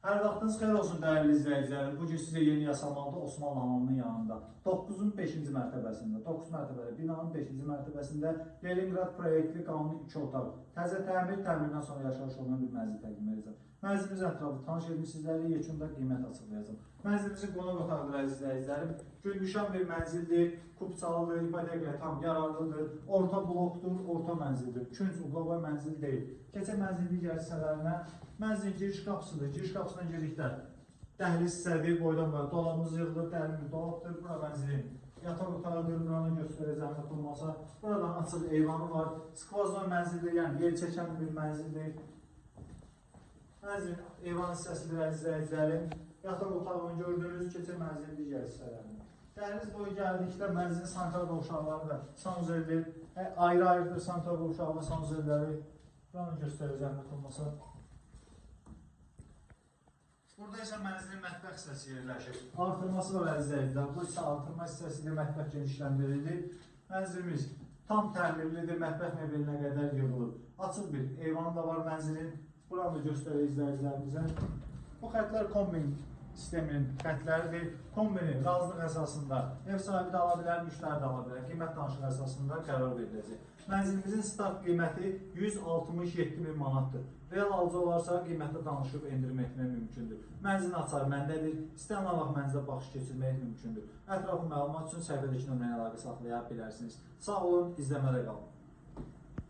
Hər vaxtınız xeyir olsun dəyərli izləyicilərim. Bugün sizə yeni Yasamalda Osmanlı Hamamının yanında 9-un 5-ci mərtəbəsində, 9 mərtəbəli binanın 5-ci mərtəbəsində Leningrad proyektli qanuni 2 otaq, təzə təmirdən sonra yaşayış olunan bir mənzil təqdim edəcəm. Mənzilimiz ətrafı tanış edib sizlərlə yekunda qiymət açıqlayacağım. Mənzilimizin qonaq otağıdır əziz izləyicilərim. Gündüşən bir mənzildir, kubçalıdır, ipoteklə tam yararlıdır, orta blokdur, orta mənzildir. Künc, uqlava mənzil deyil. Keçək mənzilin digər hissələrinə. Mənzilin giriş qapısıdır. Giriş qapısına girdikdə dəhliz hissədir, boydan boya dolabımız yığılır, dərin bir dolabdır. Bura mənzilin yataq otağıdır, buranı göstərəcəm yapılmasa. Buradan açıq eyvanı var. Skvazon mənzildir, yəni yer çəkən bir mənzildir. Mənzilin eyvan hissəsidir əziz izləyicilərim. Yataq otağını gördüyünüz keçək mənzilin digər hissələrini. Dəhliz boyu gəldikdə mənzilin sanitar qovşaqları və sanuzeldir. Ayrı-ayrıdır sanitar qovşağı və sanuzelləri. Buranı göstərəcəm yapılmasa. Burada isə mənzilin mətbəx hissəsi yerləşir. Artırması var əziz izləyicilər. Bu isə artırma hissəsidir, mətbəx genişləndirilir. Mənzilimiz tam təmirlidir, mətbəx mebelinə qədər yığılır. Açıq bir eyvanı da var mənzilin. Buranı göstərir izləyicilərimizə. Bu xətlər kombin sisteminin xətləridir. Kombini razılıq əsasında ev sahibi də ala bilər, müştəri də ala bilər. Qiymət danışığı əsasında qərar veriləcək. Mənzilimizin start qiyməti 167.000 manatdır. Real alıcı olarsa qiymətlə danışıb endirim etmək mümkündür. Mənzilin açarı məndədir. İstənilən vaxt mənzilə baxış keçirmək mümkündür. Ətraflı məlumat üçün səhifədəki nömrəyə əlaqə saxlaya bilərsiniz. Sağ olun, izləmədə qalın.